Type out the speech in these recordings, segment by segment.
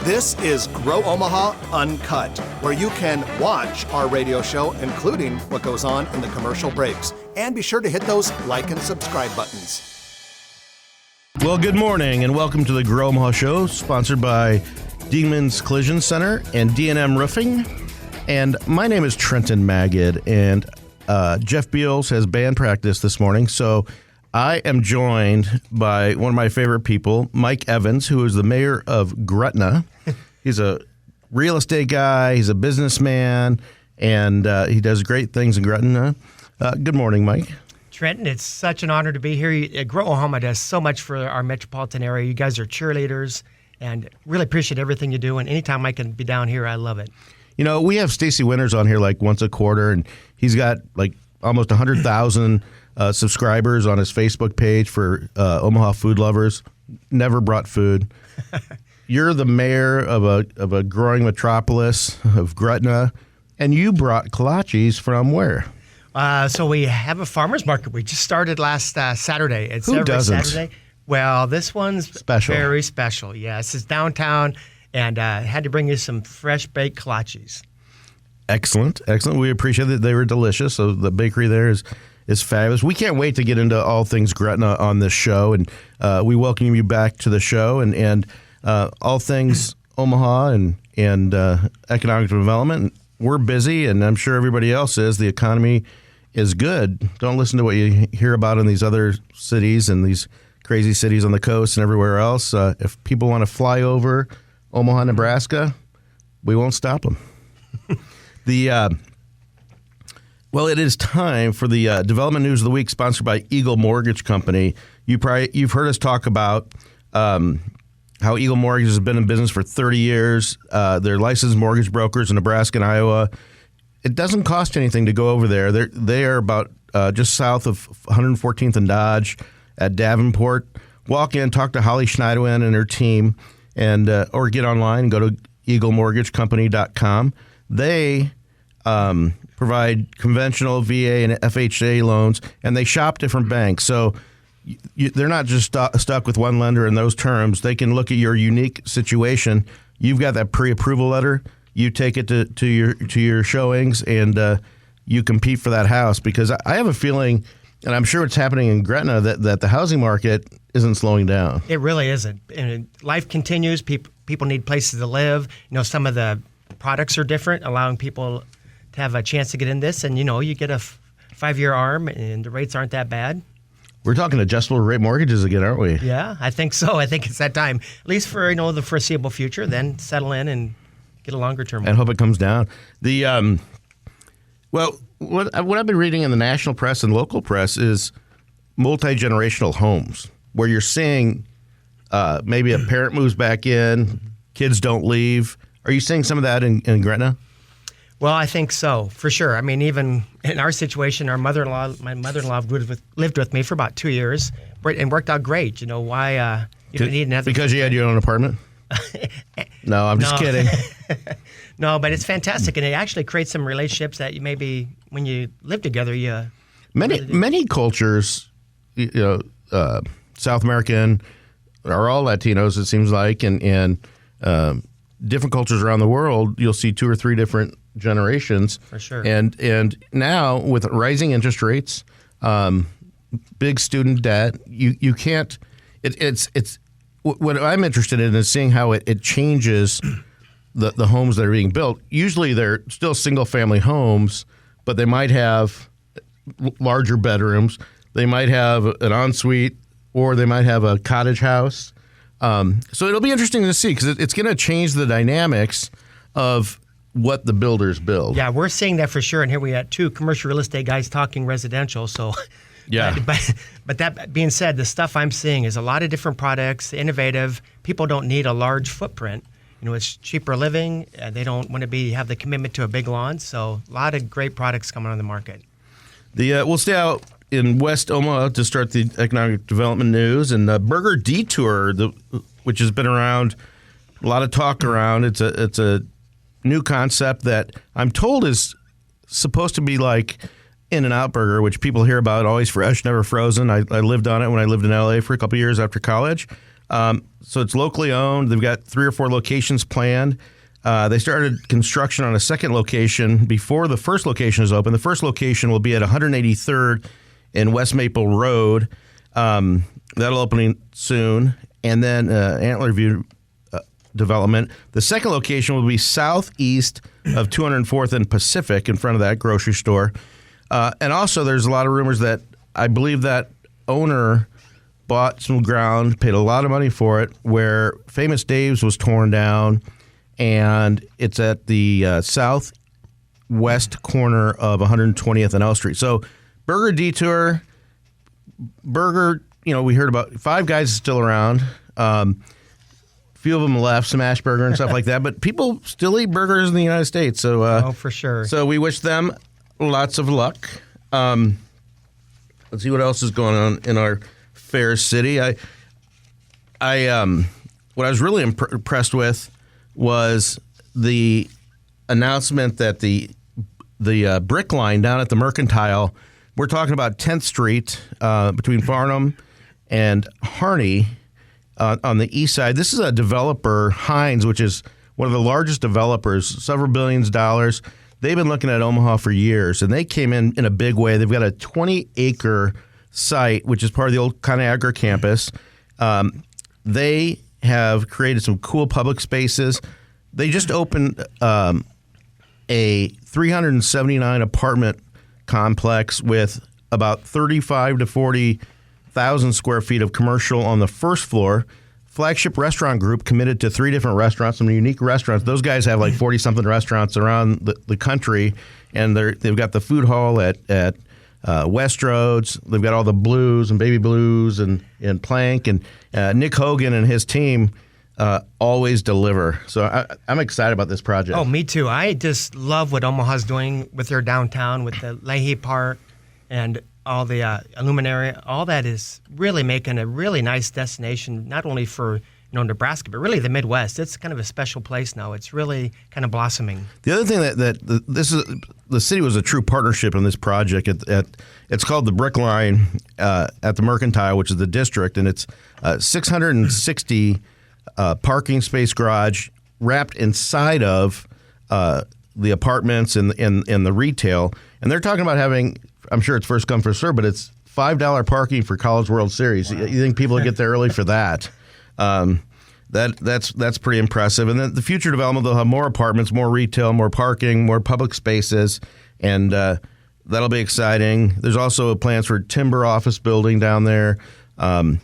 This is Grow Omaha Uncut, where you can watch our radio show, including what goes on in the commercial breaks. And be sure to hit those like and subscribe buttons. Well, good morning and welcome to the Grow Omaha Show, sponsored by Demons Collision Center and D&M Roofing. And my name is Trenton Magid, and Jeff Beals has band practice this morning, so I am joined by one of my favorite people, Mike Evans, who is the mayor of Gretna. He's a real estate guy, he's a businessman, and he does great things in Gretna. Good morning, Mike. Trenton, it's such an honor to be here. Grow Omaha does so much for our metropolitan area. You guys are cheerleaders, and really appreciate everything you do. And anytime I can be down here, I love it. You know, we have Stacy Winters on here like once a quarter, and he's got like almost 100,000 subscribers on his Facebook page for Omaha food lovers. Never brought food. You're the mayor of a growing metropolis of Gretna, and you brought kolaches from where? So we have a farmer's market. We just started last Saturday. It's Who every doesn't? Saturday. Well, this one's Special. Very special. Yes, it's downtown, and had to bring you some fresh baked kolaches. Excellent. We appreciate it. They were delicious. So the bakery there is fabulous. We can't wait to get into all things Gretna on this show, and we welcome you back to the show and all things Omaha and economic development. We're busy, and I'm sure everybody else is. The economy is good. Don't listen to what you hear about in these other cities and these crazy cities on the coast and everywhere else. If people want to fly over Omaha, Nebraska, we won't stop them. Well, it is time for the Development News of the Week, sponsored by Eagle Mortgage Company. You've heard us talk about how Eagle Mortgage has been in business for 30 years. They're licensed mortgage brokers in Nebraska and Iowa. It doesn't cost anything to go over there. They are about just south of 114th and Dodge at Davenport. Walk in, talk to Holly Schneidewin and her team, and or get online and go to eaglemortgagecompany.com. They provide conventional VA and FHA loans, and they shop different banks. So they're not just stuck with one lender in those terms. They can look at your unique situation. You've got that pre-approval letter. You take it to your showings, and you compete for that house. Because I have a feeling, and I'm sure it's happening in Gretna, that the housing market isn't slowing down. It really isn't. And life continues. People need places to live. You know, some of the products are different, allowing people to have a chance to get in this. And, you get a 5-year ARM, and the rates aren't that bad. We're talking adjustable rate mortgages again, aren't we? Yeah, I think so. I think it's that time, at least for the foreseeable future. Then settle in and get a longer term. And hope it comes down. What I've been reading in the national press and local press is multi-generational homes, where you're seeing maybe a parent moves back in, kids don't leave. Are you seeing some of that in Gretna? Well, I think so, for sure. I mean, even in our situation, my mother-in-law lived with me for about 2 years and worked out great. Why you don't need another... Because you had your own apartment? No, I'm just kidding. No, but it's fantastic, and it actually creates some relationships that you maybe, when you live together, you... Many cultures, South American, are all Latinos, it seems like, and different cultures around the world, you'll see 2 or 3 different generations. For sure. And now with rising interest rates, big student debt, you can't. It's what I'm interested in is seeing how it changes the homes that are being built. Usually they're still single family homes, but they might have larger bedrooms. They might have an ensuite, or they might have a cottage house. So it'll be interesting to see, because it's going to change the dynamics of what the builders build. Yeah, we're seeing that for sure. And here we got 2 commercial real estate guys talking residential. So, yeah. But that being said, the stuff I'm seeing is a lot of different products, innovative. People don't need a large footprint. It's cheaper living. They don't want to have the commitment to a big lawn. So a lot of great products coming on the market. We'll stay out in West Omaha to start the economic development news, and Burger Detour, which has been around, a lot of talk around. It's a new concept that I'm told is supposed to be like In-N-Out Burger, which people hear about, always fresh, never frozen. I lived on it when I lived in LA for a couple years after college. So it's locally owned. They've got 3 or 4 locations planned. They started construction on a second location before the first location is open. The first location will be at 183rd and West Maple Road. That'll open soon. And then Antler View development. The second location will be southeast of 204th and Pacific in front of that grocery store. And also there's a lot of rumors that I believe that owner bought some ground, paid a lot of money for it, where Famous Dave's was torn down, and it's at the southwest corner of 120th and L Street. So Burger Detour, we heard about Five Guys is still around. Few of them left, Smash Burger and stuff like that, but people still eat burgers in the United States. So, for sure. So we wish them lots of luck. Let's see what else is going on in our fair city. What I was really impressed with was the announcement that the brick line down at the Mercantile. We're talking about 10th Street between Farnham and Harney. On the east side, this is a developer, Hines, which is one of the largest developers, several billions of dollars. They've been looking at Omaha for years, and they came in a big way. They've got a 20-acre site, which is part of the old ConAgra campus. They have created some cool public spaces. They just opened a 379 apartment complex with about 35 to 40,000 square feet of commercial on the first floor. Flagship Restaurant Group committed to 3 different restaurants, some unique restaurants. Those guys have like 40-something restaurants around the country, and they've got the food hall at Westroads. They've got all the blues and baby blues and Plank, and Nick Hogan and his team always deliver. So I'm excited about this project. Oh, me too. I just love what Omaha's doing with their downtown, with the Leahy Park and all the Illuminaria. All that is really making a really nice destination, not only for Nebraska, but really the Midwest. It's kind of a special place now. It's really kind of blossoming. The other thing that the city was a true partnership in this project. It's called the Brick Line at the Mercantile, which is the district, and it's 660 parking space garage wrapped inside of the apartments and the retail. And they're talking about having, I'm sure it's first come first serve, but it's $5 parking for College World Series. Wow. You think people will get there early for that? That's pretty impressive. And then the future development, they'll have more apartments, more retail, more parking, more public spaces, and that'll be exciting. There's also plans for timber office building down there, and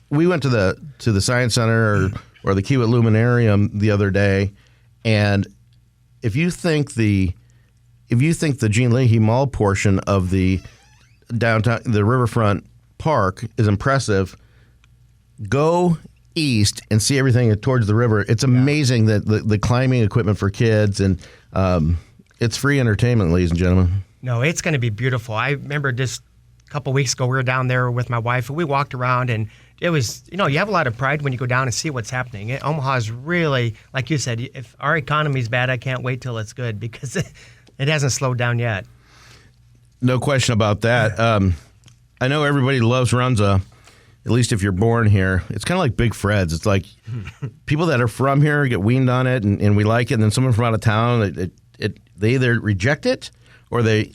we went to the Science Center or the Kiewit Luminarium the other day, and if you think the Gene Leahy Mall portion of the downtown, the Riverfront Park is impressive, go east and see everything towards the river. It's amazing that the climbing equipment for kids, and it's free entertainment, ladies and gentlemen. No, it's going to be beautiful. I remember just a couple weeks ago, we were down there with my wife, and we walked around, and it was, you have a lot of pride when you go down and see what's happening. Omaha is really, like you said, if our economy's bad, I can't wait till it's good, because it hasn't slowed down yet. No question about that. I know everybody loves Runza, at least if you're born here. It's kind of like Big Fred's. It's like people that are from here get weaned on it, and we like it, and then someone from out of town, they either reject it or they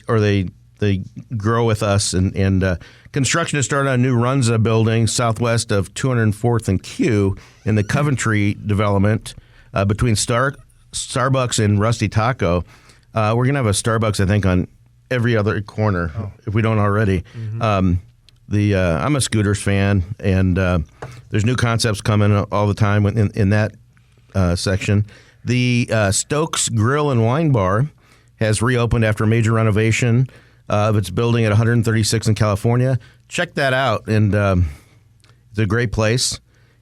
grow with us. And construction has started on a new Runza building southwest of 204th and Q in the Coventry development between Starbucks and Rusty Taco. We're going to have a Starbucks, I think, on every other corner, if we don't already. Mm-hmm. I'm a Scooters fan, and there's new concepts coming all the time in that section. The Stokes Grill and Wine Bar has reopened after a major renovation of its building at 136 in California. Check that out, and it's a great place.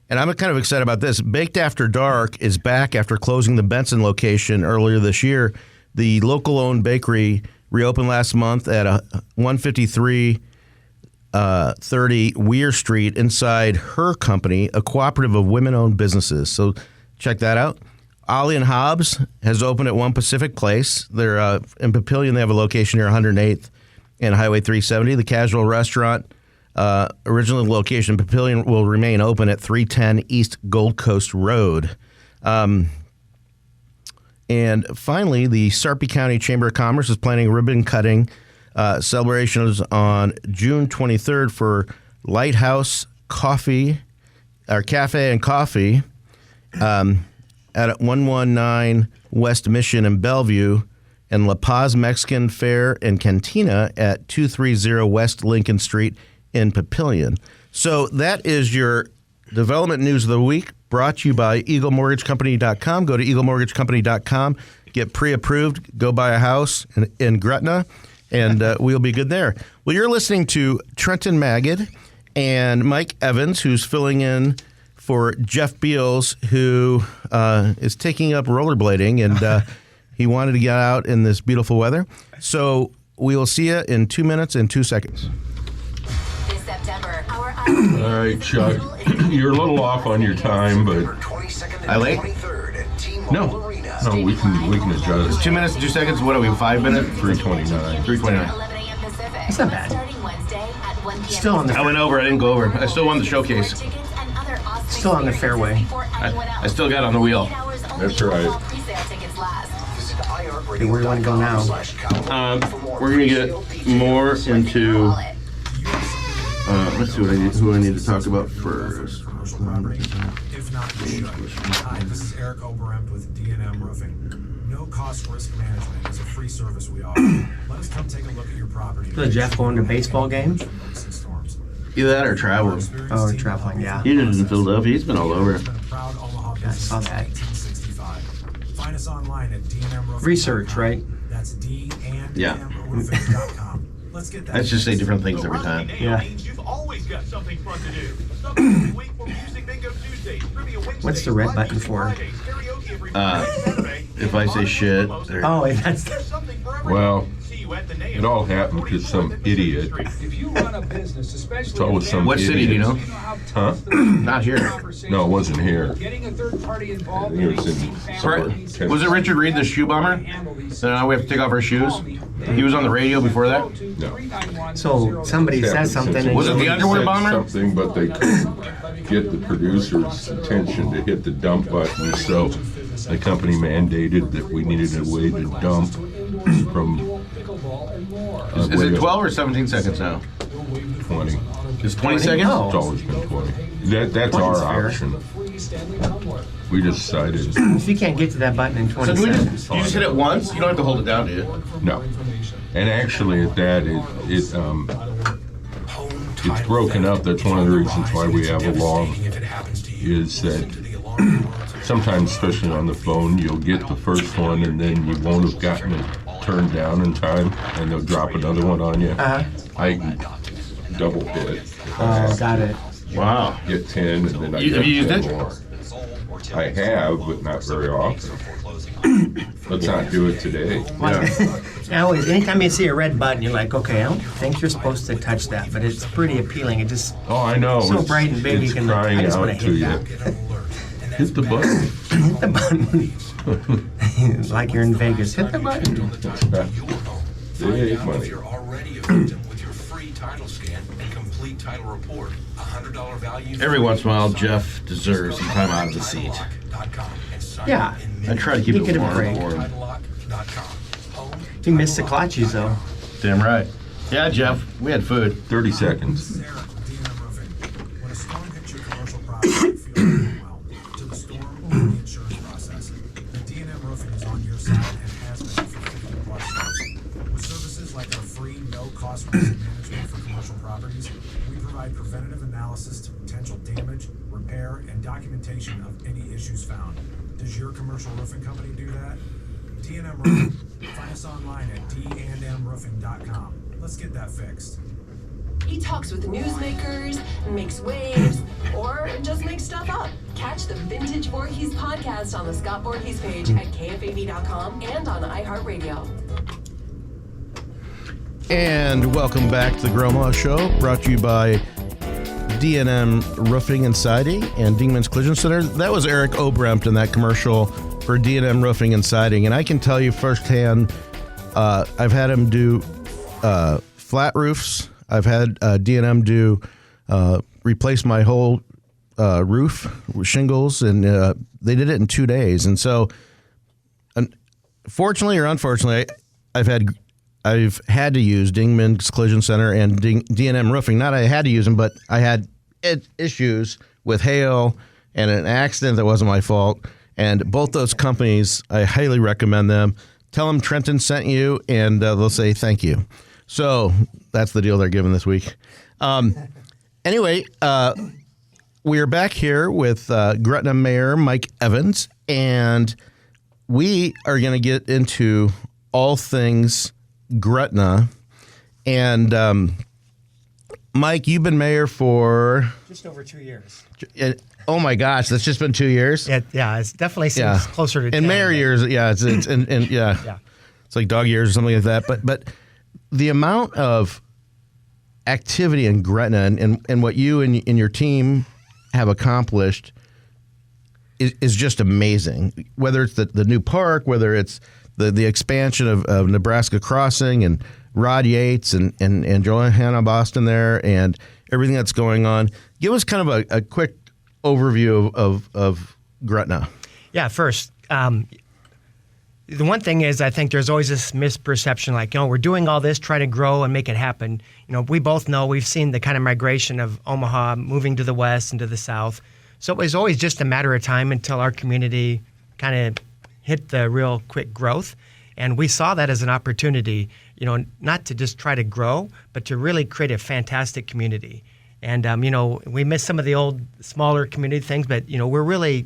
And I'm kind of excited about this. Baked After Dark is back after closing the Benson location earlier this year. The local-owned bakery reopened last month at 15330 Weir Street inside Her Company, a cooperative of women-owned businesses. So check that out. Ollie and Hobbs has opened at One Pacific Place. They're in Papillion. They have a location near 108th and Highway 370. The casual restaurant Original location, Papillion will remain open at 310 East Gold Coast Road. And finally, the Sarpy County Chamber of Commerce is planning ribbon cutting celebrations on June 23rd for Lighthouse Cafe and Coffee at 119 West Mission in Bellevue, and La Paz Mexican Fair and Cantina at 230 West Lincoln Street in Papillion. So that is your development news of the week, brought to you by EagleMortgageCompany.com. Go to EagleMortgageCompany.com, get pre-approved, go buy a house in Gretna, and we'll be good there. Well, you're listening to Trenton Magid and Mike Evans, who's filling in for Jeff Beals, who is taking up rollerblading, and he wanted to get out in this beautiful weather. So we will see you in 2 minutes and 2 seconds. This September, our All right, Chuck, you're a little off on your time, but I late? no, we can adjust. 2 minutes and 2 seconds. What are we? 5 minutes? 3:29. 3:29. 11 a.m. Pacific. That's not bad. Starting Wednesday at 1 p.m. Still on the I went over. I didn't go over. I still won the showcase. Chickens and other awesome Still on the fairway. before anyone else. I still got on the wheel. 8 hours only That's right. while presale tickets last. Okay, where do you want to go now? We're going to get more into... let's see who I need to talk about first. If not, you should. Hi, this is Eric Oberempt with D&M Roofing. No cost risk management is a free service we offer. Let us come take a look at your property. So Jeff going to baseball game? Either that or traveling. Oh, traveling, yeah. He lives in Philadelphia. He's been all over. Yeah, I saw that. Find us online at DNMRoofing.com. Research, right? That's D&M Yeah. Roofing.com. Let's get that. Let's just say different things every time. Yeah. You've always got something fun to do. Something every week for Music Bingo Tuesday, Trivia Wednesday, What's the red button for? Fridays, karaoke every Saturday. If I say shit, or Oh, that's... There's something for everyone. Well, See you at the Nail. it all happened to some idiot. If you run a business, especially It's always some What city do you know? Huh? Not here. No, it wasn't here. Getting a third party involved I think it was in somewhere. Was it Richard Reed, the shoe bomber? So now we have to take off our shoes? He was on the radio before that? No. So somebody says something and Was it the underwear Said bomber? Something, but they couldn't get the producer's attention to hit the dump button, so the company mandated that we needed a way to dump from. Is it 12 or 17 seconds now? 20. It's 20 seconds? Oh. It's always been 20. That's 20's our fair. option. We just decided if you can't get to that button in So 20 do we seconds. you just hit it once? You don't have to hold it down, do you? no. And actually, at that, it's broken up. That's one of the reasons why we have a log. Is that sometimes, especially on the phone, you'll get the first one and then you won't have gotten it turned down in time, and they'll drop another one on you. I double hit. Oh, got it. Wow. Get 10, and then I Have get you used 10 it? more. I have, but not very often. Let's not do it today. Now, always, anytime you see a red button, you're like, okay, I don't think you're supposed to touch that, but it's pretty appealing. It just Oh, I know. so it's, bright and big, it's you can. crying I just want out to to hit you. that. Hit the button. Hit the button. Like you're in Vegas. Hit the button. They hate money. You're already a victim with your free title scan and complete title report. $100 value. Every once in a while, Jeff deserves some time out of the seat. Yeah. I try to keep You it get a warm break. for him. You missed the clutches, though. Damn right. Yeah, Jeff, we had food. 30 seconds. When a storm hits your commercial property, it feels well. To the storm or the insurance process, the D&M Roofing is on your side and has been for 50 plus years. With services like our free no-cost risk management for commercial properties, we provide preventative analysis to potential damage, repair, and documentation of any issues found. Does your commercial roofing company do that? D&M Roofing. Find us online at dndmroofing.com. Let's get that fixed. He talks with newsmakers, makes waves, or just makes stuff up. Catch the Vintage Voorhees podcast on the Scott Voorhees page at kfav.com and on iHeartRadio. And welcome back to the Groma Show, brought to you by D&M Roofing and Siding and Dingman's Collision Center. That was Eric Obrempt in that commercial for D&M Roofing and Siding. And I can tell you firsthand, I've had him do flat roofs. I've had D&M do replace my whole roof with shingles, and they did it in 2 days. And so, fortunately or unfortunately, I've had to use Dingman's Collision Center and D&M Roofing. Not I had to use them, but I had issues with hail and an accident that wasn't my fault. And both those companies, I highly recommend them. Tell them Trenton sent you, and they'll say thank you. So that's the deal they're giving this week. Anyway, we are back here with Gretna Mayor Mike Evans, and we are going to get into all things Gretna. And Mike, you've been mayor for just over 2 years. Oh my gosh, that's just been 2 years. Yeah, it's definitely seems closer to 10. In mayor years, yeah, it's it's like dog years or something like that. But the amount of activity in Gretna and what you and your team have accomplished is just amazing. Whether it's the new park, whether it's the expansion of Nebraska Crossing and Rod Yates and Johanna Boston there and everything that's going on. Give us kind of a quick overview of Gretna. Yeah, first, the one thing is I think there's always this misperception like, we're doing all this, trying to grow and make it happen. We both know we've seen the kind of migration of Omaha moving to the west and to the south. So it was always just a matter of time until our community kind of hit the real quick growth. And we saw that as an opportunity, not to just try to grow, but to really create a fantastic community. And, we miss some of the old, smaller community things, but, we're really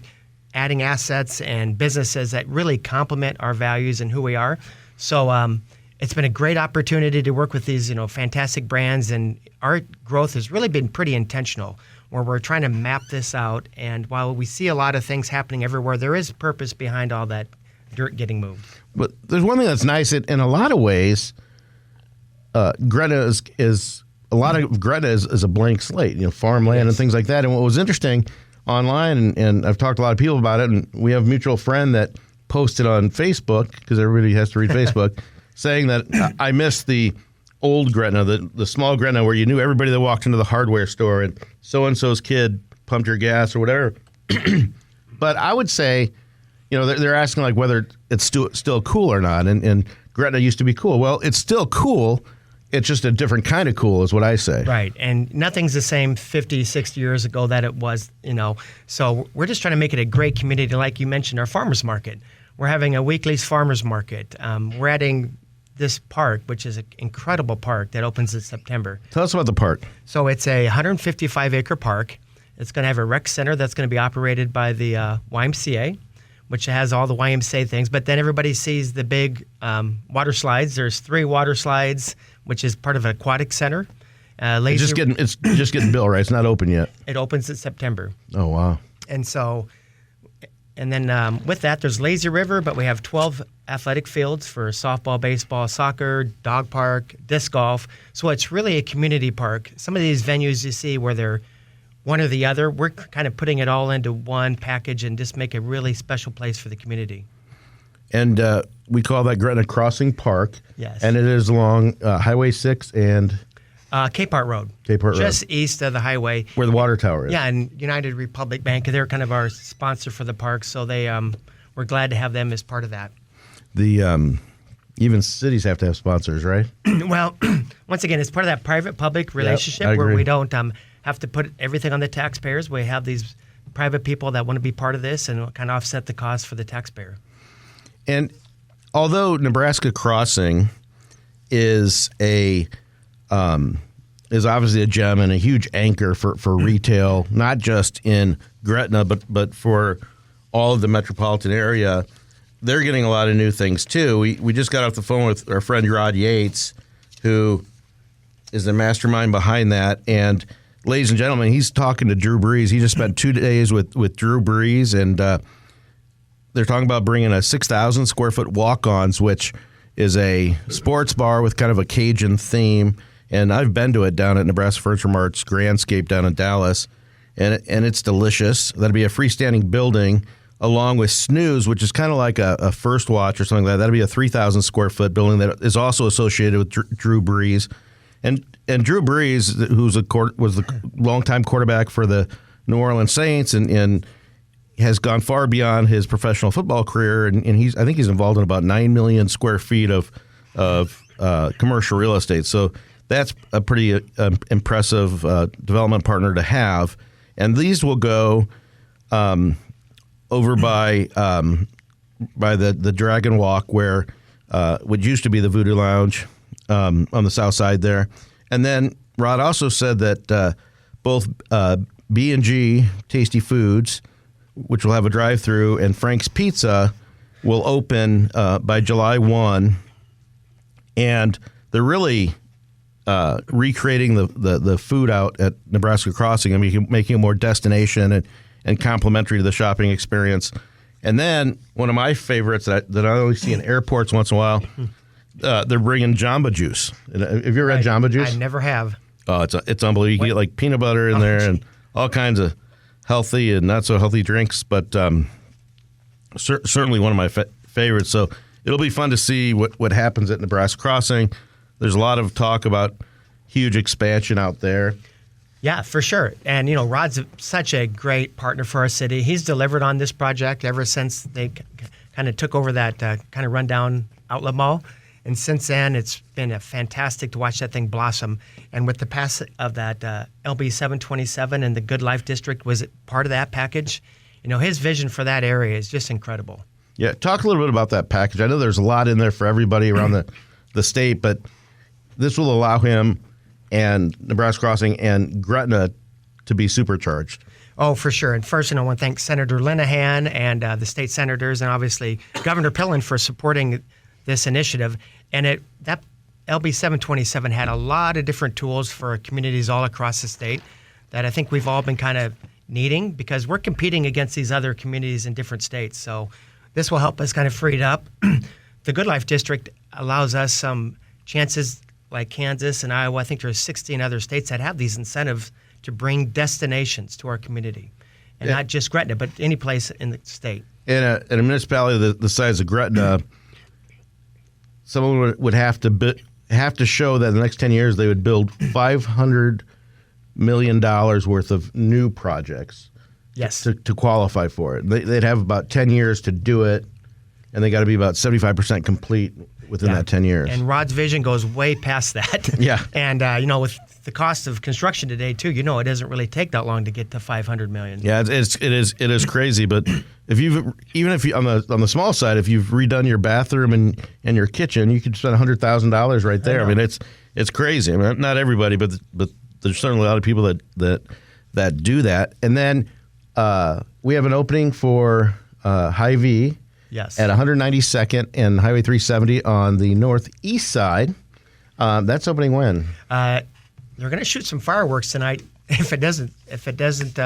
adding assets and businesses that really complement our values and who we are. So it's been a great opportunity to work with these, fantastic brands. And our growth has really been pretty intentional, where we're trying to map this out. And while we see a lot of things happening everywhere, there is purpose behind all that dirt getting moved. But there's one thing that's nice. In a lot of ways, Gretna is a lot of Gretna is a blank slate, farmland and things like that. And what was interesting online, and I've talked to a lot of people about it, and we have a mutual friend that posted on Facebook, because everybody has to read Facebook, saying that I missed the old Gretna, the small Gretna, where you knew everybody that walked into the hardware store and so-and-so's kid pumped your gas or whatever. But I would say, they're asking like whether it's still cool or not. And Gretna used to be cool. Well, it's still cool. It's just a different kind of cool is what I say. Right. And nothing's the same 50, 60 years ago that it was, So we're just trying to make it a great community. Like you mentioned, our farmers market. We're having a weekly farmers market. We're adding this park, which is an incredible park that opens in September. Tell us about the park. So it's a 155-acre park. It's going to have a rec center that's going to be operated by the YMCA, which has all the YMCA things. But then everybody sees the big water slides. There's 3 water slides, which is part of an aquatic center. It's just getting built, right? It's not open yet. It opens in September. Oh, wow. And so, and then with that, there's Lazy River, but we have 12 athletic fields for softball, baseball, soccer, dog park, disc golf. So it's really a community park. Some of these venues you see where they're one or the other, we're kind of putting it all into one package and just make a really special place for the community. And we call that Gretna Crossing Park. Yes. And it is along Highway 6 and Capehart Road. Capehart Road. Just east of the highway. Where the water tower is. Yeah, and United Republic Bank, they're kind of our sponsor for the park, so we're glad to have them as part of that. The even cities have to have sponsors, right? Well, once again, it's part of that private-public relationship where we don't have to put everything on the taxpayers. We have these private people that want to be part of this and kind of offset the cost for the taxpayer. And although Nebraska Crossing is obviously a gem and a huge anchor for retail, not just in Gretna, but for all of the metropolitan area, they're getting a lot of new things too. We just got off the phone with our friend Rod Yates, who is the mastermind behind that. And ladies and gentlemen, he's talking to Drew Brees. He just spent 2 days with Drew Brees, and they're talking about bringing a 6,000 square foot Walk-Ons, which is a sports bar with kind of a Cajun theme. And I've been to it down at Nebraska Furniture Mart's Grandscape down in Dallas, and it's delicious. That'll be a freestanding building along with Snooze, which is kind of like a First Watch or something like that. That'll be a 3,000 square foot building that is also associated with Drew Brees. And Drew Brees, was the longtime quarterback for the New Orleans Saints, and has gone far beyond his professional football career, and I think he's involved in about 9 million square feet of commercial real estate. So that's a pretty impressive development partner to have. And these will go over by the Dragon Walk, where what used to be the Voodoo Lounge on the south side there. And then Rod also said that both B&G Tasty Foods, which will have a drive-through, and Frank's Pizza will open by July 1. And they're really recreating the food out at Nebraska Crossing and making it more destination and complementary to the shopping experience. And then one of my favorites that I only see in airports once in a while, they're bringing Jamba Juice. Have you ever had Jamba Juice? I never have. Oh, it's unbelievable. You can get like peanut butter in there and all kinds of healthy and not so healthy drinks, but certainly one of my favorites. So it'll be fun to see what happens at Nebraska Crossing. There's a lot of talk about huge expansion out there. Yeah, for sure. And, Rod's such a great partner for our city. He's delivered on this project ever since they kind of took over that kind of rundown outlet mall. And since then, it's been fantastic to watch that thing blossom. And with the passing of that LB 727 and the Good Life District was part of that package, his vision for that area is just incredible. Yeah, talk a little bit about that package. I know there's a lot in there for everybody around the state, but this will allow him and Nebraska Crossing and Gretna to be supercharged. Oh, for sure. And first, I want to thank Senator Linehan and the state senators and obviously Governor Pillen for supporting this initiative. And that LB 727 had a lot of different tools for communities all across the state that I think we've all been kind of needing because we're competing against these other communities in different states. So this will help us kind of free it up. The Good Life District allows us some chances like Kansas and Iowa. I think there's 16 other states that have these incentives to bring destinations to our community. And not just Gretna, but any place in the state. In a municipality the size of Gretna, someone would have to show that in the next 10 years they would build $500 million worth of new projects. Yes. To qualify for it. They'd have about 10 years to do it, and they got to be about 75% complete within that 10 years. And Rod's vision goes way past that. Yeah. And, with the cost of construction today, too, it doesn't really take that long to get to $500 million. Yeah, it is crazy. But if you on the small side, if you've redone your bathroom and your kitchen, you could spend $100,000 right there. I mean, it's crazy. I mean, not everybody, but there's certainly a lot of people that do that. And then we have an opening for Hy-Vee. Yes. At 192nd and Highway 370 on the northeast side. That's opening when? They're going to shoot some fireworks tonight if it doesn't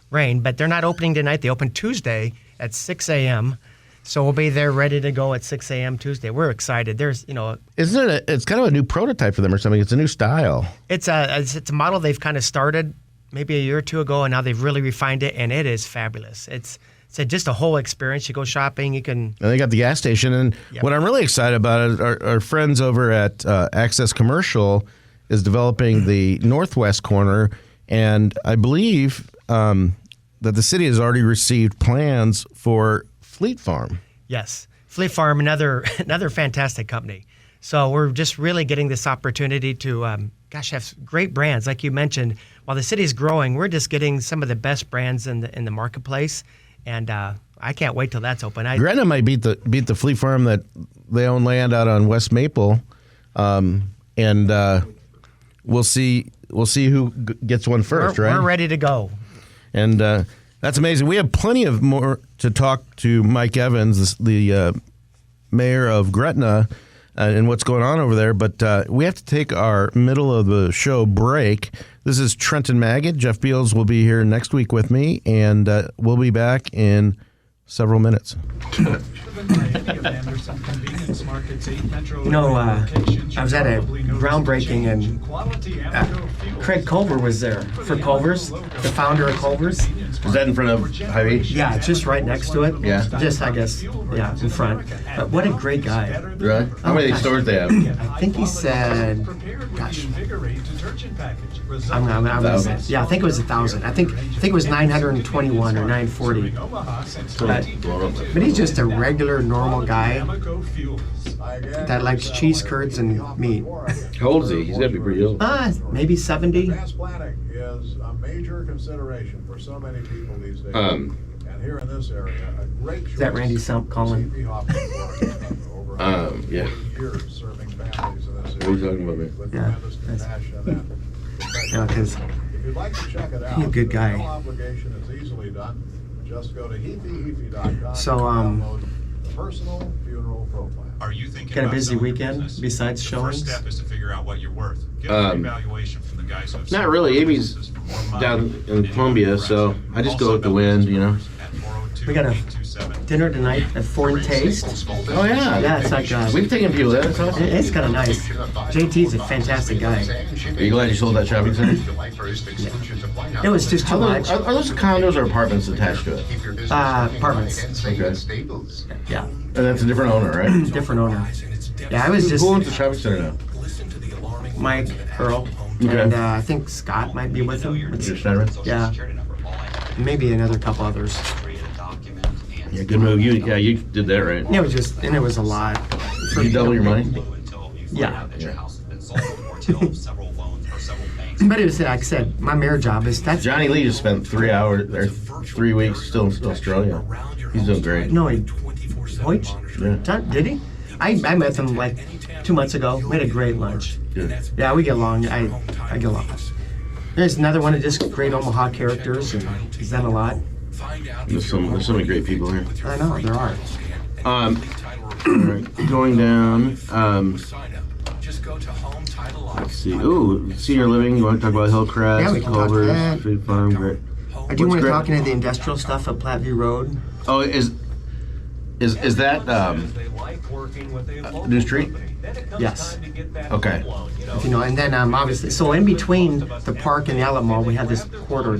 rain, but they're not opening tonight. They open Tuesday at 6 a.m. So we'll be there ready to go at 6 a.m. Tuesday. We're excited. There's, Isn't it it's kind of a new prototype for them or something? It's a new style. It's a model they've kind of started maybe a year or two ago, and now they've really refined it, and it is fabulous. It's just a whole experience. You go shopping, you can... And they got the gas station. And what I'm really excited about is our friends over at Access Commercial is developing the northwest corner. And I believe that the city has already received plans for Fleet Farm. Yes. Fleet Farm, another fantastic company. So we're just really getting this opportunity to, have great brands. Like you mentioned, while the city's growing, we're just getting some of the best brands in the marketplace. And I can't wait till that's open. Gretna might beat the Fleet Farm that they own land out on West Maple, and we'll see who gets one first. Right? We're ready to go, and that's amazing. We have plenty of more to talk to Mike Evans, the mayor of Gretna, and what's going on over there. But we have to take our middle of the show break. This is Trenton Maggot. Jeff Beals will be here next week with me, and we'll be back in several minutes. You know, I was at a groundbreaking and Craig Culver was there for Culver's, the founder of Culver's. Is that in front of Highway? Yeah, just right next to it. Yeah. Just, I guess, yeah, in front. But what a great guy. Really? How many stores they have? I think he said, gosh, I think it was 1,000. I think it was 921 or 940. But he's just a regular, normal guy that likes cheese curds and meat. How old is he? He's got to be pretty old. Maybe 70. Mass planning is a major consideration for so many people these days. And here in this area, a great choice. Is that Randy Sump calling? Yeah. Years serving families in this What are you talking about, man? with Yeah, tremendous that's- compassion and Yeah, because if you'd like to check it out, he's a good guy. no obligation is easily done. Just go to heafyheafy.com So, and download the personal funeral profile. Are you thinking got a about busy selling your weekend business? besides The showings? first step is to figure out what you're worth. Get an evaluation from the guys who have Not sold really. businesses Amy's for more money. down in Columbia, so I just go with the wind, you know. We got a dinner tonight at Foreign Taste. Oh yeah. Yeah, it's like We've taken people there. It's awesome. it's kind of nice. JT's a fantastic guy. Are you glad you sold that shopping center? It was just too much. Are those condos or apartments attached to it? Apartments. Okay. Yeah, And that's a different owner, right? different owner. Yeah, I was just Who owns the shopping center now? Mike, Earl, Okay. and I think Scott might be with him. Mr. Schneiderman? Yeah, maybe another couple others. Yeah, good move. You did that right. It was just, and it was a lot. Did you double your money? Yeah. Yeah. But it was, like I said, my mayor job is that's Johnny Lee just spent 3 hours or 3 weeks still in Australia. He's doing great. no, Hoyt? Yeah. Did he? I met him like 2 months ago. We had a great lunch. Good. Yeah, we get along. I get along. There's another one of just great Omaha characters, and he's done a lot. There's so many great people here. I know there are. All right, going down. Let's see. Ooh, senior living. You want to talk about Hillcrest, Yeah, we can talk Culver's, that. Food Farm, great. I do What's want to great- talk into the industrial stuff at Platteview Road. Oh, is that New Street? Yes. Okay. You know, and then obviously, so in between the park and the outlet mall, we have this corridor.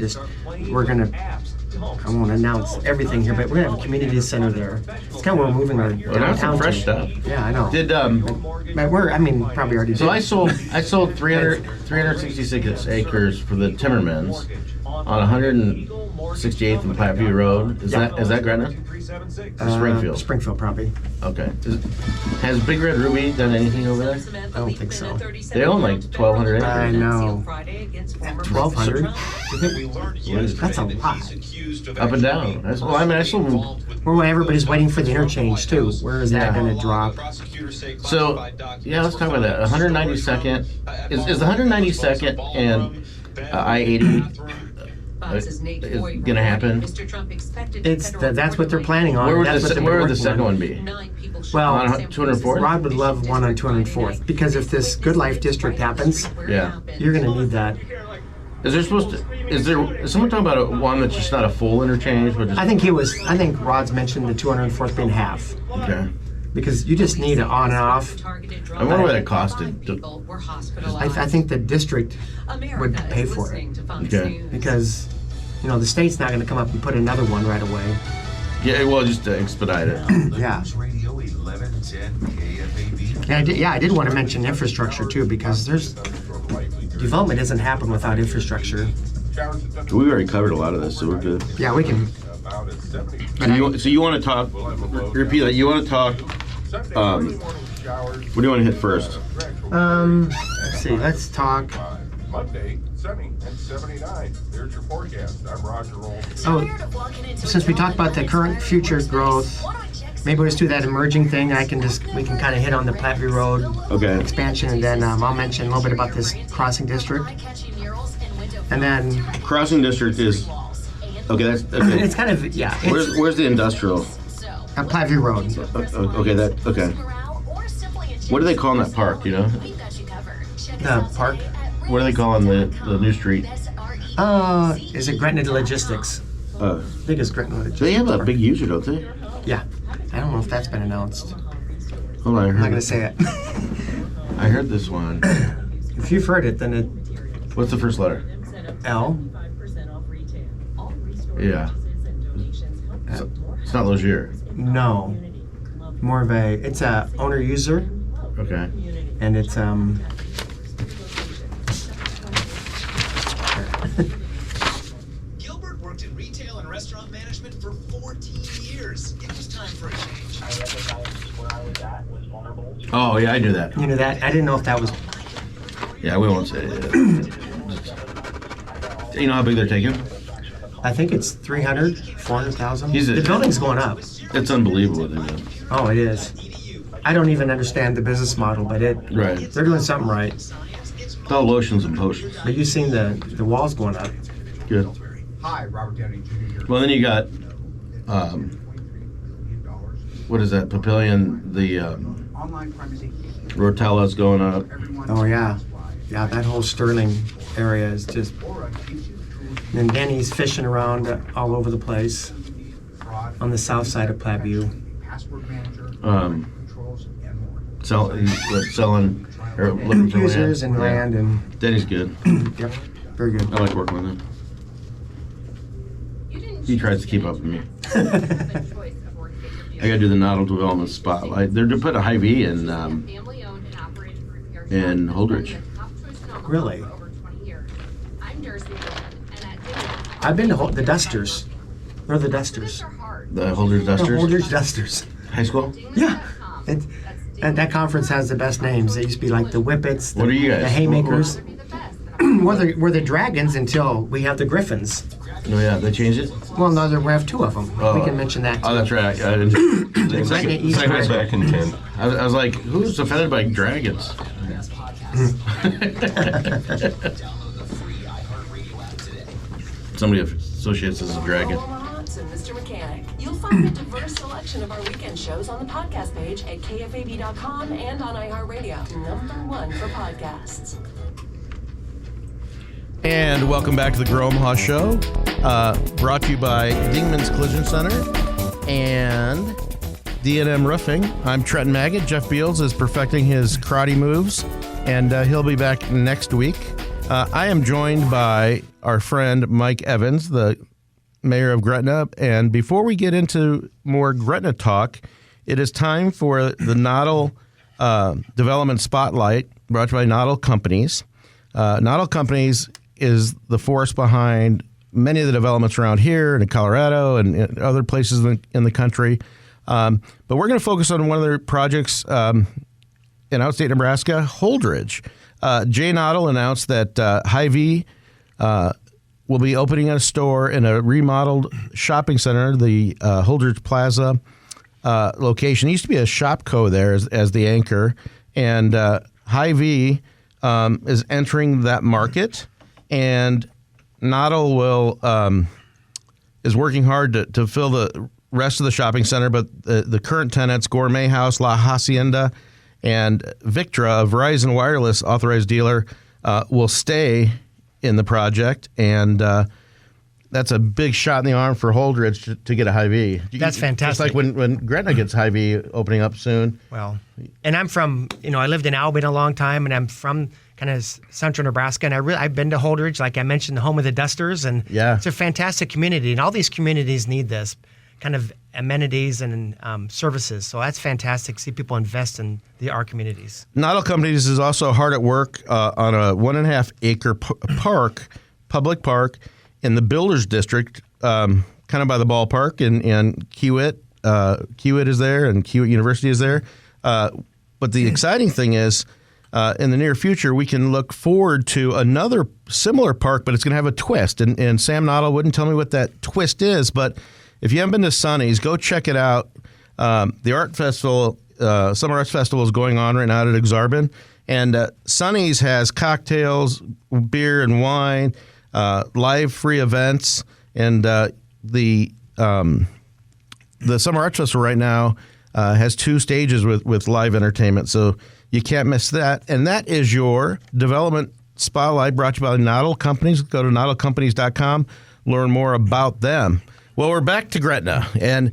We're gonna. I won't announce everything here, but we're gonna have a community center there. It's kind of where we're moving our Well, that's some downtown fresh to. stuff. Yeah, I know. Did But probably already so? did. I sold 366 acres for the Timmermans on 168th and Platteview Road. Is that Gretna? Springfield. Springfield, probably. Okay. Has Big Red Ruby done anything over there? I don't think so. They own like 1,200 acres. I know. 1,200? That's a lot. Up and down. I sold. Well, everybody's waiting for the interchange too. Where is that Yeah. going to drop? So, yeah, let's talk about that. 192nd is the 192nd and I-80 is going to happen. That's what they're planning on. Where would That's what they've been the working second on. one be? Well, On 204th? Rod would love one on 204th because if this Good Life District happens, Yeah. you're going to need that. Is someone talking about one that's just not a full interchange, but just I think Rod's mentioned the 204th being half okay? because you just need it on and off. I wonder what it costed. I think the district would pay for it Okay. because, the state's not going to come up and put another one right away. Yeah, well, just to expedite it. Yeah. I did want to mention infrastructure too because development doesn't happen without infrastructure. We already covered a lot of this, so we're good. Yeah, we can. So you want to talk? Repeat that. You want to talk? What do you want to hit first? Let's see. Let's talk. Monday, sunny and 79. There's your forecast. I'm Roger Roll. Oh, since we talked about the current future growth, maybe let's do that emerging thing. We can kind of hit on the Platteview Road Okay. expansion, and then I'll mention a little bit about this crossing district, and then Crossing district is okay. That's okay. it's kind of it's Where's the industrial? Platteview Road. Okay. What do they call that park? You know? The park. What do they call the new street? Is it Gretna Logistics? I think it's Gretna Logistics. They have a big user, don't they? Yeah. I don't know if that's been announced. Hold on, I I'm not heard going to it. say it. I heard this one. If you've heard it, then it What's the first letter? L. Yeah. It's not Logier. No. More of a. It's a owner user, Okay. and it's Gilbert worked in retail and restaurant management for 14 years. It was time for a change. Oh, yeah, I knew that. You know that. I didn't know if that was. Yeah, we won't say it. You know how big they're taking? I think it's 300, 400,000. He's a- The building's going up. It's unbelievable what they're doing. Oh, it is. I don't even understand the business model, but Right. they're doing something right. It's all lotions and potions. But you've seen the walls going up. Good. Hi, Robert Downey Jr. here. Well, then you got, what is that, Papillion, the Online primacy. Rotella's going up. Oh yeah, yeah. That whole Sterling area is just. And Denny's fishing around all over the place on the south side of Platteview. Password manager. Controls and more. Selling or looking for Users land. and land and. Denny's good. Yep, very good. I like working with him. He tries to keep up with me. I gotta do the Nodal Development Spotlight. They're putting a Hy-Vee in Holdridge. Really? I've been to the Dusters. They're the Dusters. The Holdridge The Dusters. Holdridge Dusters. High school? Yeah. And that conference has the best names. They used to be like the Whippets, What are you guys? the Haymakers. we're the Dragons until we have the Griffins. Oh yeah, they changed it? Well, no, we have two of them. We can mention that. Oh, too. that's right. I didn't. Gretna East second- Red. Back in 10. I was like, who's offended by dragons? Somebody associates us as a dragon. Omaha's and Mr. Mechanic. You'll find a diverse selection of our weekend shows on the podcast page at kfab.com and on iHeartRadio. #1 for podcasts. And welcome back to the Grow Omaha Show, brought to you by Dingman's Collision Center and D&M Roofing. I'm Trenton Maggot. Jeff Beals is perfecting his karate moves, and he'll be back next week. I am joined by our friend Mike Evans, the mayor of Gretna. And before we get into more Gretna talk, it is time for the Nodal Development Spotlight, brought to you by Nodal Companies. Nodal Companies is the force behind many of the developments around here and in Colorado and in other places in the country. But we're going to focus on one of their projects in outstate Nebraska, Holdridge. Jay Nodal announced that Hy-Vee will be opening a store in a remodeled shopping center, the Holdridge Plaza location. It used to be a Shopco there as the anchor, and Hy-Vee is entering that market, and Nodal is working hard to fill the rest of the shopping center, but the current tenants, Gourmet House, La Hacienda, and Victra, a Verizon Wireless authorized dealer, will stay in the project, and that's a big shot in the arm for Holdridge to get a Hy-Vee. That's fantastic. Just like when Gretna gets Hy-Vee opening up soon. Well, and I'm from, I lived in Albany a long time, and I'm from kind of central Nebraska, and I've been to Holdridge, like I mentioned, the home of the Dusters, and Yeah. it's a fantastic community, and all these communities need this kind of amenities and services. So that's fantastic to see people invest in our communities. Nodal Companies is also hard at work on a 1.5 acre public park in the Builders District, kind of by the ballpark, and Kiewit. Kiewit is there, and Kiewit University is there. But the exciting thing is, in the near future, we can look forward to another similar park, but it's going to have a twist. And Sam Nodal wouldn't tell me what that twist is, but if you haven't been to Sonny's, go check it out. The art festival, Summer Arts Festival, is going on right now at Exarban, and Sonny's has cocktails, beer and wine, live free events, and the Summer Arts Festival right now has 2 stages with live entertainment, so you can't miss that. And that is your development spotlight, brought to you by Nodal Companies. Go to nodalcompanies.com, learn more about them. Well, we're back to Gretna, and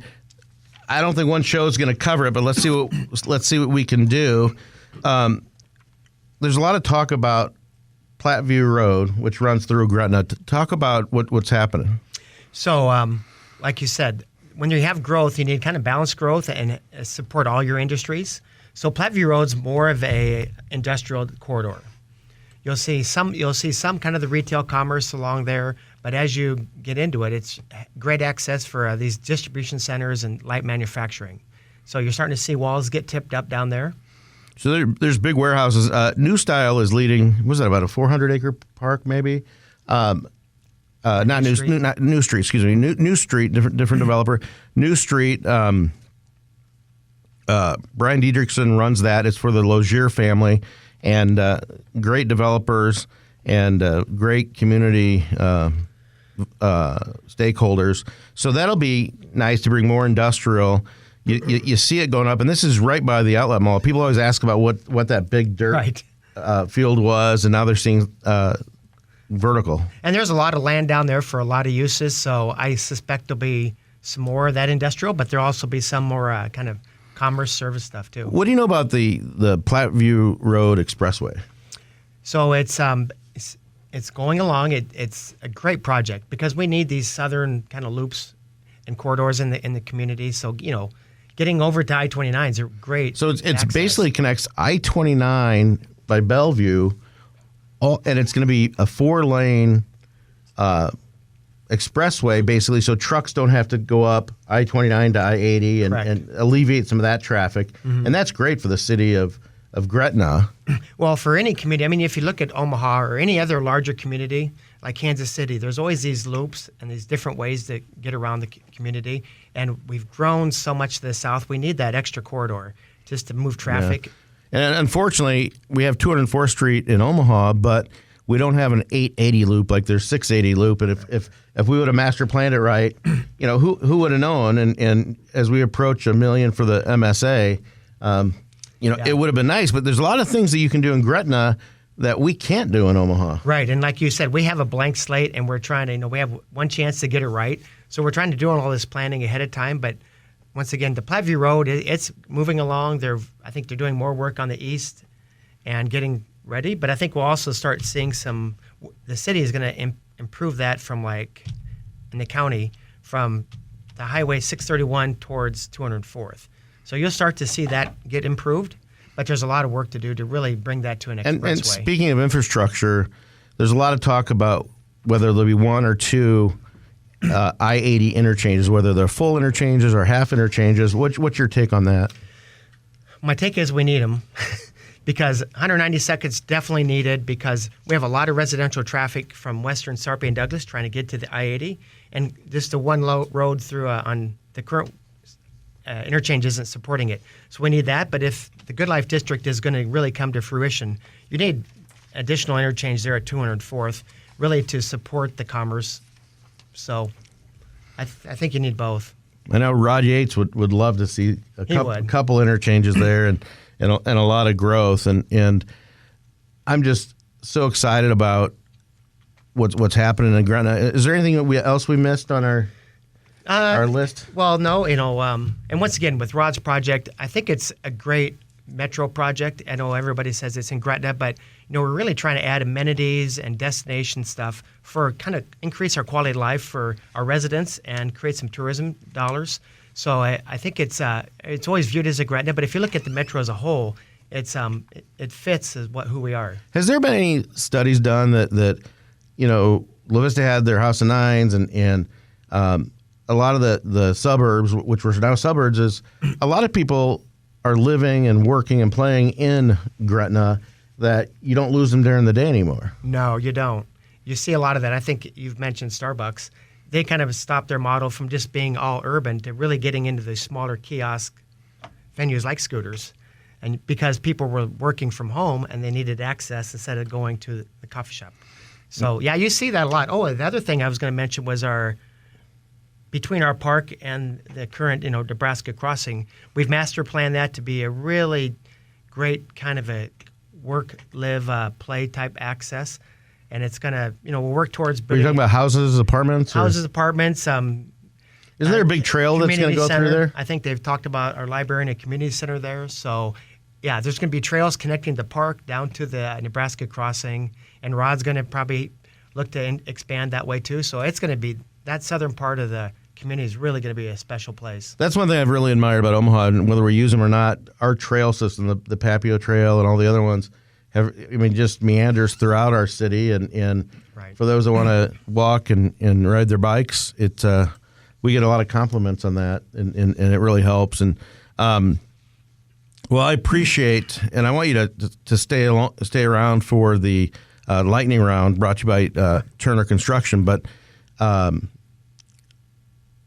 I don't think one show is going to cover it, but let's see what we can do. There's a lot of talk about Platteview Road, which runs through Gretna. Talk about what's happening. So, like you said, when you have growth, you need kind of balanced growth and support all your industries. So Platteview Road's more of a industrial corridor. You'll see some kind of the retail commerce along there, but as you get into it, it's great access for these distribution centers and light manufacturing. So you're starting to see walls get tipped up down there. So there's big warehouses. New Style is leading. What was that, about a 400-acre park, maybe? Not New Street. Excuse me. New Street, different developer. New Street. Brian Diedrichson runs that. It's for the Lozier family, and great developers and great community stakeholders. So that'll be nice to bring more industrial. You see it going up, and this is right by the outlet mall. People always ask about what that big dirt field was, and now they're seeing vertical. And there's a lot of land down there for a lot of uses, so I suspect there'll be some more of that industrial, but there'll also be some more kind of commerce service stuff too. What do you know about the Platteview Road Expressway? So it's going along. It's a great project because we need these southern kind of loops and corridors in the community. So getting over to I-29 is a great. So it's basically connects I-29 by Bellevue, and it's going to be a 4-lane expressway, basically, so trucks don't have to go up I-29 to I-80 and alleviate some of that traffic. Mm-hmm. And that's great for the city of Gretna. Well, for any community, I mean, if you look at Omaha or any other larger community like Kansas City, there's always these loops and these different ways to get around the community. And we've grown so much to the south, we need that extra corridor just to move traffic. Yeah. And unfortunately, we have 204th Street in Omaha, but we don't have an 880 loop like there's 680 loop. And if we would have master planned it right, who would have known? And as we approach $1 million for the MSA, it would have been nice. But there's a lot of things that you can do in Gretna that we can't do in Omaha. Right. And like you said, we have a blank slate, and we're trying to, we have one chance to get it right. So we're trying to do all this planning ahead of time. But once again, the Platteview Road, it's moving along. I think they're doing more work on the east and getting ready. But I think we'll also start seeing the city is going to improve that from in the county from the Highway 631 towards 204th. So you'll start to see that get improved. But there's a lot of work to do to really bring that to an expressway. And speaking of infrastructure, there's a lot of talk about whether there'll be one or two I-80 interchanges, whether they're full interchanges or half interchanges. What's your take on that? My take is we need them because 192nd is definitely needed because we have a lot of residential traffic from Western, Sarpy, and Douglas trying to get to the I-80. And just the one road through on the current interchange isn't supporting it. So we need that. But if the Good Life District is going to really come to fruition, you need additional interchange there at 204th really to support the commerce. So I think you need both. I know Rod Yates would love to see a couple interchanges there and a lot of growth. And I'm just so excited about what's happening in Gretna. Is there anything else we missed on our list? Well, no, and once again, with Rod's project, I think it's a great metro project. I know everybody says it's in Gretna, but we're really trying to add amenities and destination stuff for kind of increase our quality of life for our residents and create some tourism dollars. So I think it's always viewed as a Gretna, but if you look at the metro as a whole, it fits as who we are. Has there been any studies done that La Vista had their House of Nines and a lot of the suburbs, which were now suburbs, is a lot of people are living and working and playing in Gretna that you don't lose them during the day anymore. No, you don't. You see a lot of that. I think you've mentioned Starbucks. They kind of stopped their model from just being all urban to really getting into the smaller kiosk venues like Scooters. And because people were working from home and they needed access instead of going to the coffee shop. So, yeah, you see that a lot. Oh, the other thing I was going to mention was between our park and the current, Nebraska crossing, we've master planned that to be a really great kind of a work, live, play type access. And it's going to, we'll work towards. Are you talking about houses, apartments? Houses, apartments. Isn't there a big trail that's going to go center. through there? I think they've talked about our library and a community center there. So, yeah, there's going to be trails connecting the park down to the Nebraska crossing, and Rod's going to probably look to expand that way too. So it's going to be that southern part of the community is really going to be a special place. That's one thing I've really admired about Omaha, and whether we use them or not, our trail system, the Papio Trail and all the other ones, just meanders throughout our city. And Right. for those that want to walk and ride their bikes, we get a lot of compliments on that, and it really helps. And well, I appreciate, and I want you to stay around for the lightning round brought to you by Turner Construction, but.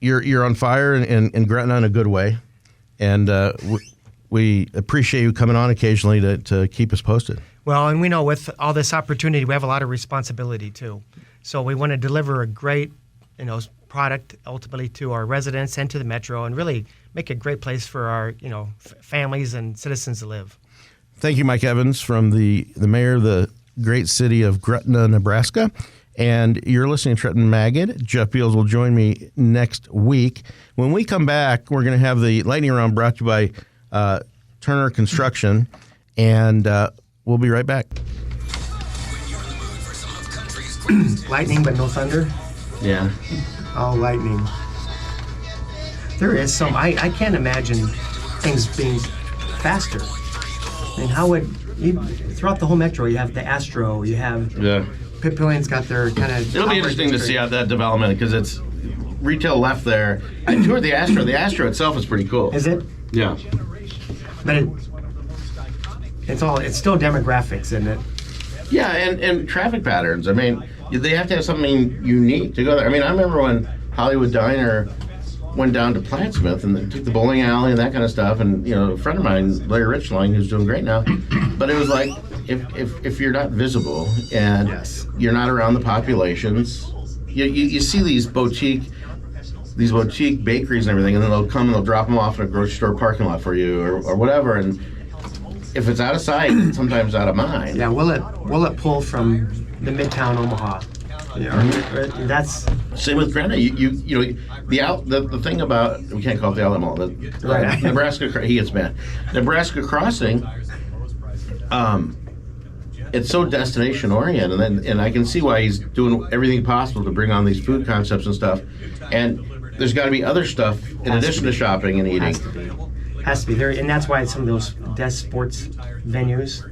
You're on fire in Gretna in a good way, and we appreciate you coming on occasionally to keep us posted. Well, and we know with all this opportunity, we have a lot of responsibility too. So we want to deliver a great, product ultimately to our residents and to the metro, and really make a great place for our, families and citizens to live. Thank you, Mike Evans, from the mayor of the great city of Gretna, Nebraska. And you're listening to Trenton Magid. Jeff Beals will join me next week. When we come back, we're going to have the lightning round brought to you by Turner Construction, and we'll be right back. Lightning, but no thunder? Yeah. Oh, lightning. There is some. I can't imagine things being faster. I mean, how would throughout the whole metro? You have the Astro. You have Pit Pillion's got their kind of. It'll be interesting to see how that development, because it's retail left there. I toured the Astro. The Astro itself is pretty cool. Is it? Yeah. But it's still demographics, isn't it? Yeah, and traffic patterns. I mean, they have to have something unique to go there. I mean, I remember when Hollywood Diner went down to Plattsmouth and took the bowling alley and that kind of stuff. And a friend of mine, Larry Richline, who's doing great now, but it was like if you're not visible and you're not around the populations, you see these boutique bakeries and everything, and then they'll come and they'll drop them off in a grocery store parking lot for you or whatever. And if it's out of sight, it's sometimes out of mind. Yeah, will it pull from the Midtown Omaha? That's same with Gretna. The thing about, we can't call it the outlet mall. Nebraska, he gets mad. Nebraska Crossing. It's so destination oriented, and I can see why he's doing everything possible to bring on these food concepts and stuff. And there's got to be other stuff in addition to shopping and eating. Has to be there, and that's why it's some of those desk sports venues,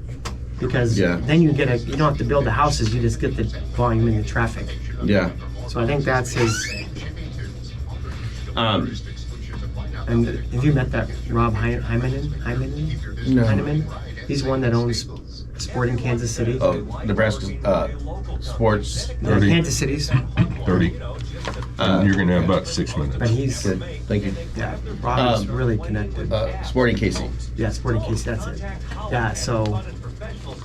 because then you don't have to build the houses, you just get the volume and the traffic. Yeah. So I think that's his. And have you met that Rob Hyman? No. Heineman? He's one that owns Sporting Kansas City. Oh, Nebraska Sports. Kansas City's 30. And you're going to have about 6 minutes. But he's Good. Thank you. Yeah, Rob is really connected. Sporting KC. Yeah, Sporting KC, that's it. Yeah, so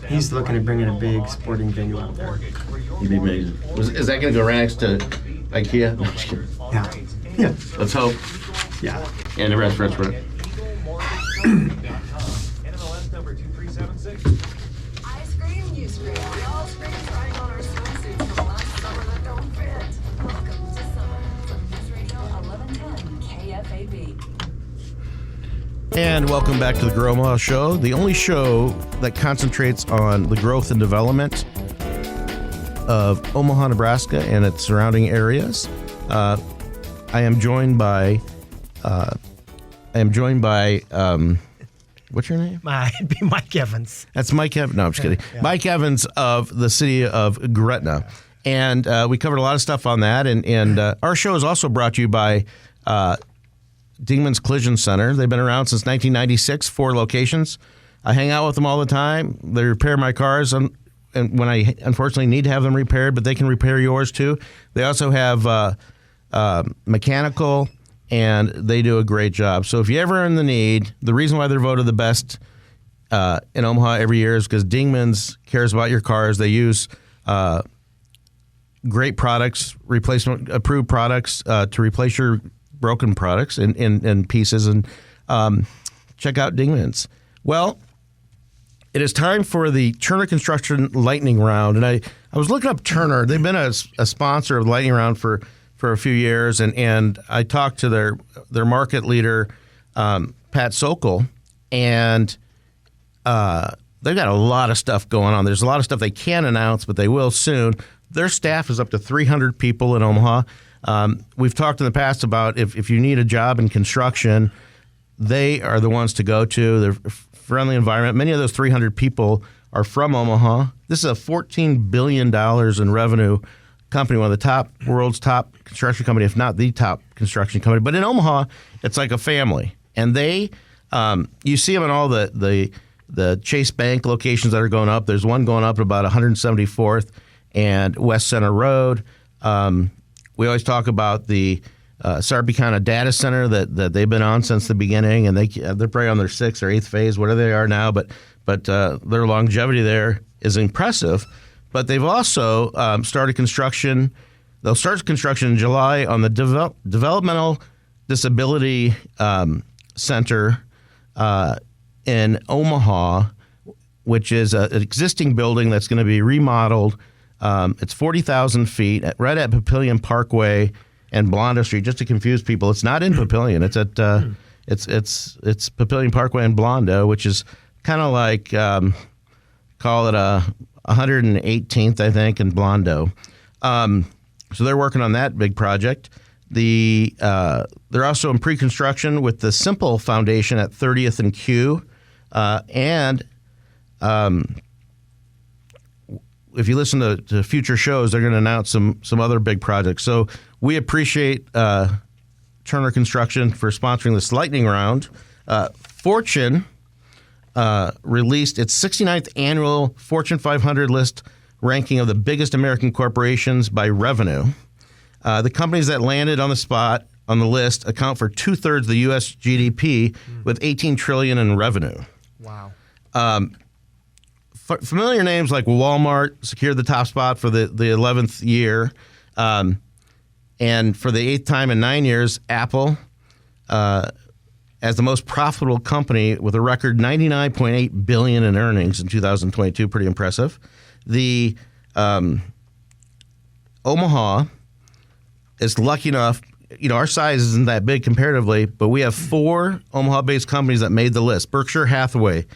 he's looking at bringing a big sporting venue out there. He'd be amazing. Is that going to go right next to IKEA? No, I'm just kidding. Yeah. Let's hope. Yeah. And the rest for it. NMLS number 2376. I scream, you scream. We all scream trying on our swimsuits from last summer that don't fit. Welcome to summer from News Radio 1110 KFAB. And welcome back to the Grow Omaha Show, the only show that concentrates on the growth and development of Omaha, Nebraska, and its surrounding areas. I am joined by. What's your name? It'd be Mike Evans. That's Mike Evans. No, I'm just kidding. Yeah. Mike Evans of the city of Gretna. And we covered a lot of stuff on that. And our show is also brought to you by Dingman's Collision Center. They've been around since 1996, 4 locations. I hang out with them all the time. They repair my cars and when I unfortunately need to have them repaired, but they can repair yours too. They also have mechanical, and they do a great job. So if you ever are in the need, the reason why they're voted the best in Omaha every year is because Dingman's cares about your cars. They use great products, replacement approved products to replace your broken products in pieces. And check out Dingman's. Well, it is time for the Turner Construction Lightning Round. And I was looking up Turner. They've been a sponsor of the Lightning Round for for a few years, and I talked to their market leader, Pat Sokol, and they've got a lot of stuff going on. There's a lot of stuff they can't announce, but they will soon. Their staff is up to 300 people in Omaha. We've talked in the past about if you need a job in construction, they are the ones to go to. They're a friendly environment. Many of those 300 people are from Omaha. This is a $14 billion in revenue company, one of the world's top construction company, if not the top construction company. But in Omaha, it's like a family. And they, you see them in all the Chase Bank locations that are going up. There's one going up at about 174th and West Center Road. We always talk about the Sarpicana data center that they've been on since the beginning, and they're probably on their 6th or 8th phase, whatever they are now. But their longevity there is impressive. But they've also started construction. They'll start construction in July on the Developmental Disability Center in Omaha, which is an existing building that's going to be remodeled. It's 40,000 feet, right at Papillion Parkway and Blondo Street. Just to confuse people, it's not in Papillion. It's at it's Papillion Parkway and Blondo, which is kind of like call it a 118th, I think, in Blondo. So they're working on that big project. They're also in pre-construction with the Simple Foundation at 30th and Q, and if you listen to future shows, they're going to announce some other big projects. So we appreciate Turner Construction for sponsoring this lightning round. Fortune released its 69th annual Fortune 500 list ranking of the biggest American corporations by revenue. The companies that landed on the spot on the list account for 2/3 of the U.S. GDP with $18 trillion in revenue. Wow. Familiar names like Walmart secured the top spot for the 11th year. And for the 8th time in 9 years, Apple, as the most profitable company with a record $99.8 billion in earnings in 2022, pretty impressive. The Omaha is lucky enough, our size isn't that big comparatively, but we have 4 Omaha-based companies that made the list: Berkshire Hathaway,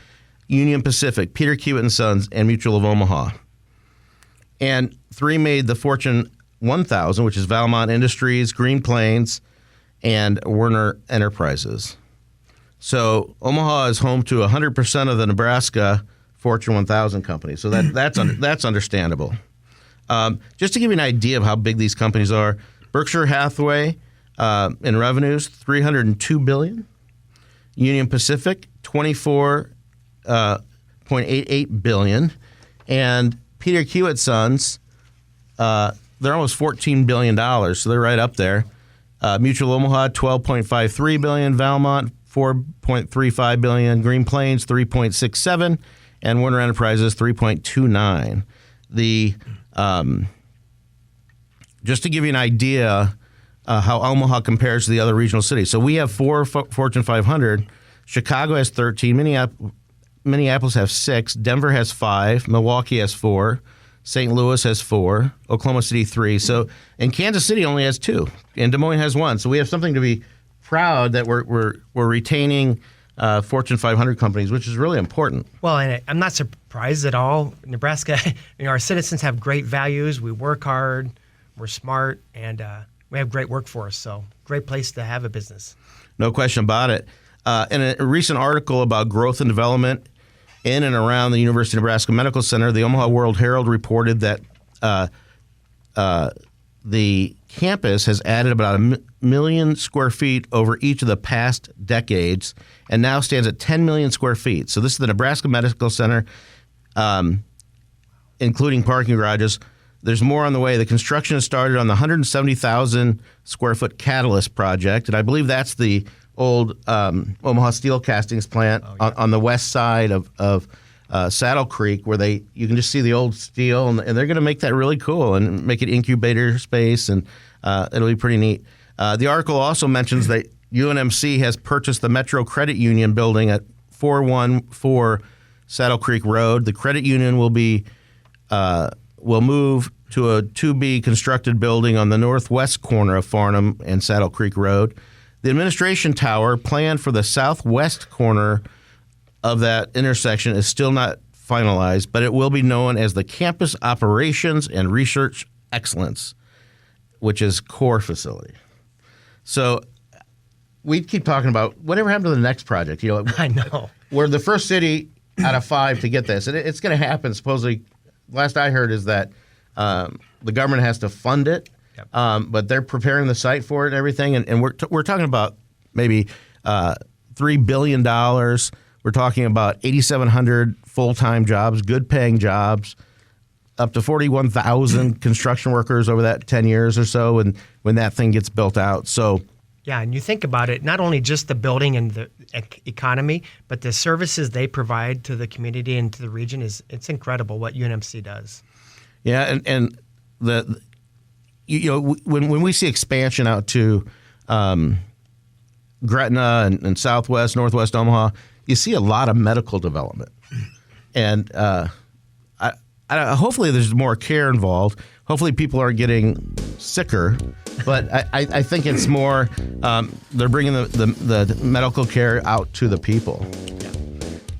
Union Pacific, Peter Kiewit & Sons, and Mutual of Omaha. And 3 made the Fortune 1000, which is Valmont Industries, Green Plains, and Werner Enterprises. So Omaha is home to 100% of the Nebraska Fortune 1000 companies. So that's understandable. Just to give you an idea of how big these companies are, Berkshire Hathaway in revenues, $302 billion. Union Pacific, $24.88 billion. And Peter Kiewit Sons, they're almost $14 billion, so they're right up there. Mutual Omaha, $12.53 billion. Valmont, $4.35 billion. Green Plains, $3.67, and Werner Enterprises, $3.29. Just to give you an idea how Omaha compares to the other regional cities. So we have 4 Fortune 500. Chicago has 13. Minneapolis has 6. Denver has 5. Milwaukee has 4. St. Louis has 4. Oklahoma City 3. So, and Kansas City only has 2. And Des Moines has 1. So we have something to be proud that we're retaining Fortune 500 companies, which is really important. Well, and I'm not surprised at all. Nebraska, our citizens have great values. We work hard, we're smart, and we have great workforce. So great place to have a business. No question about it. In a recent article about growth and development in and around the University of Nebraska Medical Center, the Omaha World Herald reported that the campus has added about 1 million square feet over each of the past decades and now stands at 10 million square feet. So this is the Nebraska Medical Center, including parking garages. There's more on the way. The construction has started on the 170,000 square foot Catalyst project, and I believe that's the old Omaha Steel Castings plant on the west side of Saddle Creek, where you can just see the old steel, and they're going to make that really cool and make it incubator space, and it'll be pretty neat. The article also mentions that UNMC has purchased the Metro Credit Union building at 414 Saddle Creek Road. The credit union will move to a to-be constructed building on the northwest corner of Farnham and Saddle Creek Road. The administration tower planned for the southwest corner of that intersection is still not finalized, but it will be known as the Campus Operations and Research Excellence, which is core facility. So we keep talking about whatever happened to the next project. You know, I know. We're the first city out of 5 to get this, and it's going to happen. Supposedly, last I heard is that the government has to fund it, but they're preparing the site for it and everything. And we're talking about maybe $3 billion. We're talking about 8,700 full-time jobs, good-paying jobs, up to 41,000 construction workers over that 10 years or so, and when that thing gets built out. So, yeah, and you think about it, not only just the building and the economy, but the services they provide to the community and to the region it's incredible what UNMC does. Yeah, and when we see expansion out to Gretna and Southwest, Northwest Omaha, you see a lot of medical development, and hopefully there's more care involved. Hopefully people aren't getting sicker, but I think it's more they're bringing the medical care out to the people. Yeah.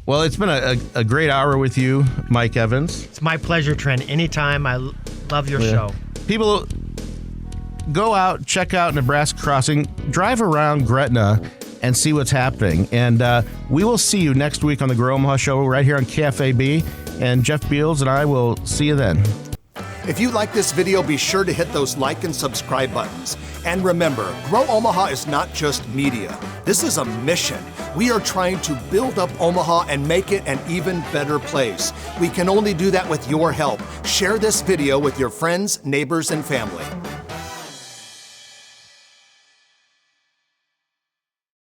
Well, it's been a great hour with you, Mike Evans. It's my pleasure, Trent. Anytime. I love your show. People, go out, check out Nebraska Crossing, drive around Gretna, and see what's happening. And we will see you next week on the Grow Omaha Show right here on KFAB. And Jeff Beals and I will see you then. If you like this video, be sure to hit those like and subscribe buttons. And remember, Grow Omaha is not just media. This is a mission. We are trying to build up Omaha and make it an even better place. We can only do that with your help. Share this video with your friends, neighbors, and family.